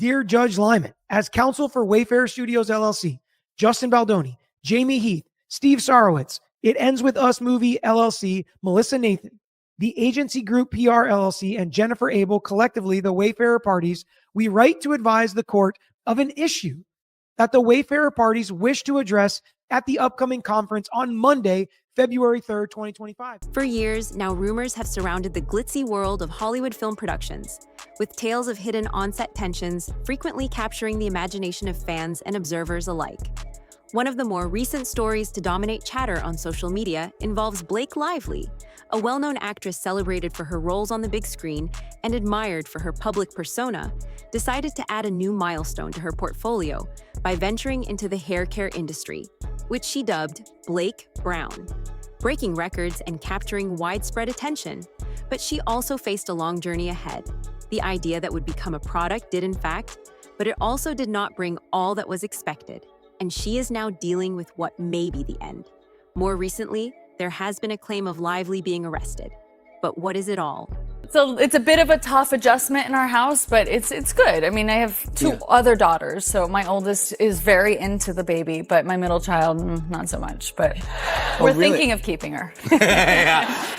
Dear Judge Lyman, as counsel for Wayfarer Studios LLC, Justin Baldoni, Jamie Heath, Steve Sarowitz, It Ends With Us Movie LLC, Melissa Nathan, the Agency Group PR LLC, and Jennifer Abel, collectively the Wayfarer parties, we write to advise the court of an issue that the Wayfarer parties wish to address at the upcoming conference on Monday, February 3rd, 2025. For years, now rumors have surrounded the glitzy world of Hollywood film productions, with tales of hidden on-set tensions frequently capturing the imagination of fans and observers alike. One of the more recent stories to dominate chatter on social media involves Blake Lively, a well-known actress celebrated for her roles on the big screen and admired for her public persona, decided to add a new milestone to her portfolio by venturing into the hair care industry, which she dubbed Blake Brown, breaking records and capturing widespread attention. But she also faced a long journey ahead. The idea that would become a product did in fact, but it also did not bring all that was expected, and she is now dealing with what may be the end. More recently, there has been a claim of Lively being arrested. But what is it all? So it's a bit of a tough adjustment in our house, but it's good. I mean, I have two other daughters, so my oldest is very into the baby, but my middle child, not so much. But we're thinking of keeping her.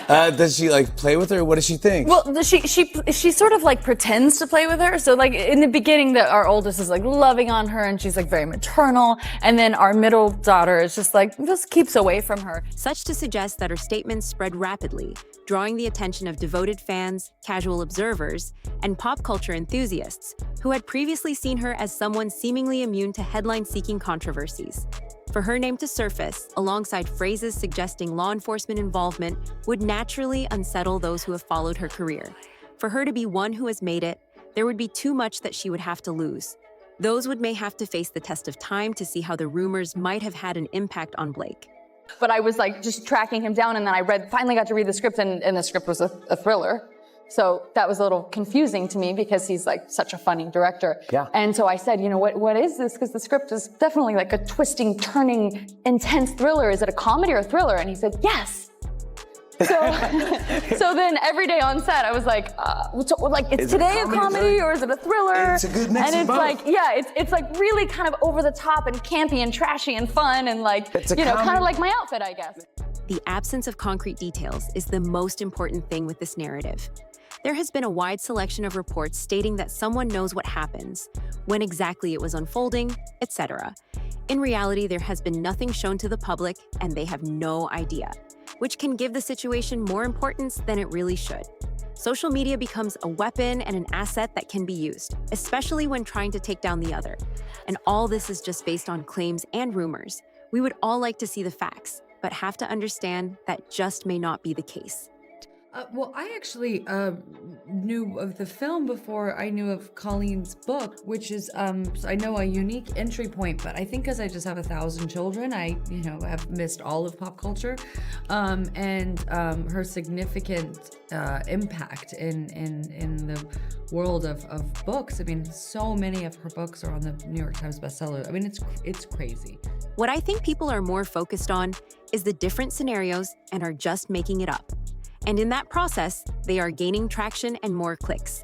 Does she like play with her? What does she think? Well, she sort of like pretends to play with her. So like in the beginning, our oldest is like loving on her, and she's like very maternal, and then our middle daughter is just keeps away from her. Such to suggest that her statements spread rapidly, drawing the attention of devoted fans, casual observers, and pop culture enthusiasts who had previously seen her as someone seemingly immune to headline-seeking controversies. For her name to surface, alongside phrases suggesting law enforcement involvement, would naturally unsettle those who have followed her career. For her to be one who has made it, there would be too much that she would have to lose. Those may have to face the test of time to see how the rumors might have had an impact on Blake. But I was like just tracking him down, and then I finally got to read the script, and the script was a thriller. So that was a little confusing to me because he's like such a funny director. Yeah. And so I said, what is this? Because the script is definitely like a twisting, turning, intense thriller. Is it a comedy or a thriller? And he said, yes. So then every day on set, I was like, is today a comedy or is it a thriller? It's a good mix and of it's both. like, yeah, it's like really kind of over the top and campy and trashy and fun and like, kind of like my outfit, I guess. The absence of concrete details is the most important thing with this narrative. There has been a wide selection of reports stating that someone knows what happens, when exactly it was unfolding, etc. In reality, there has been nothing shown to the public, and they have no idea, which can give the situation more importance than it really should. Social media becomes a weapon and an asset that can be used, especially when trying to take down the other. And all this is just based on claims and rumors. We would all like to see the facts, but have to understand that just may not be the case. Well, I actually knew of the film before I knew of Colleen's book, which is, I know a unique entry point, but I think because I just have 1,000 children, I, have missed all of pop culture, and her significant impact in the world of books. I mean, so many of her books are on the New York Times bestseller. I mean, it's crazy. What I think people are more focused on is the different scenarios and are just making it up. And in that process, they are gaining traction and more clicks.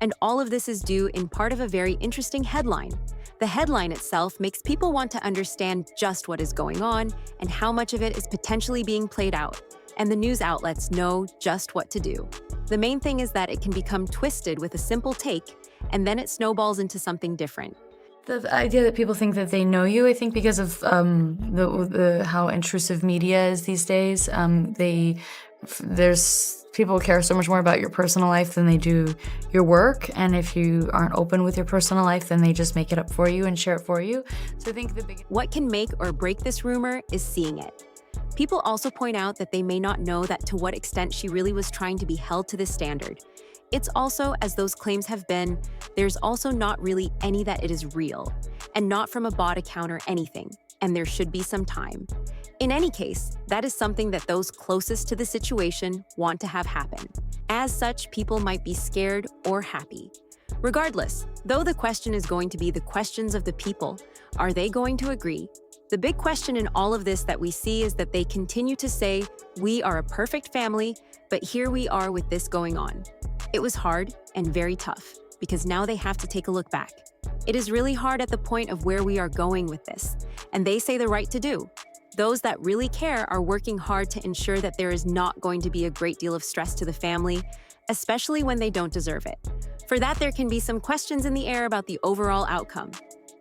And all of this is due in part of a very interesting headline. The headline itself makes people want to understand just what is going on and how much of it is potentially being played out. And the news outlets know just what to do. The main thing is that it can become twisted with a simple take, and then it snowballs into something different. The idea that people think that they know you, I think because of how intrusive media is these days, people care so much more about your personal life than they do your work, and if you aren't open with your personal life, then they just make it up for you and share it for you. So I think what can make or break this rumor is seeing it. People also point out that they may not know that to what extent she really was trying to be held to this standard. It's also, as those claims have been, there's also not really any that it is real, and not from a bot account or anything, and there should be some time. In any case, that is something that those closest to the situation want to have happen. As such, people might be scared or happy. Regardless, though the question is going to be the questions of the people, are they going to agree? The big question in all of this that we see is that they continue to say, we are a perfect family, but here we are with this going on. It was hard and very tough. because now they have to take a look back. It is really hard at the point of where we are going with this, and they say the right to do. Those that really care are working hard to ensure that there is not going to be a great deal of stress to the family, especially when they don't deserve it. For that, there can be some questions in the air about the overall outcome.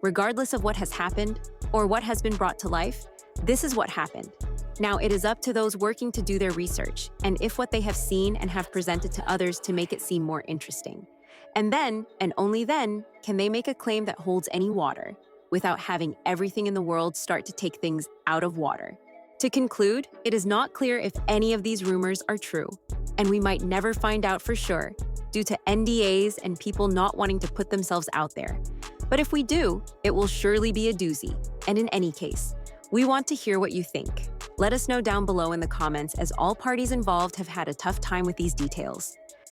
Regardless of what has happened or what has been brought to life, this is what happened. Now, it is up to those working to do their research, and if what they have seen and have presented to others to make it seem more interesting. And then, and only then, can they make a claim that holds any water, without having everything in the world start to take things out of water. To conclude, it is not clear if any of these rumors are true, and we might never find out for sure, due to NDAs and people not wanting to put themselves out there. But if we do, it will surely be a doozy, and in any case, we want to hear what you think. Let us know down below in the comments, as all parties involved have had a tough time with these details.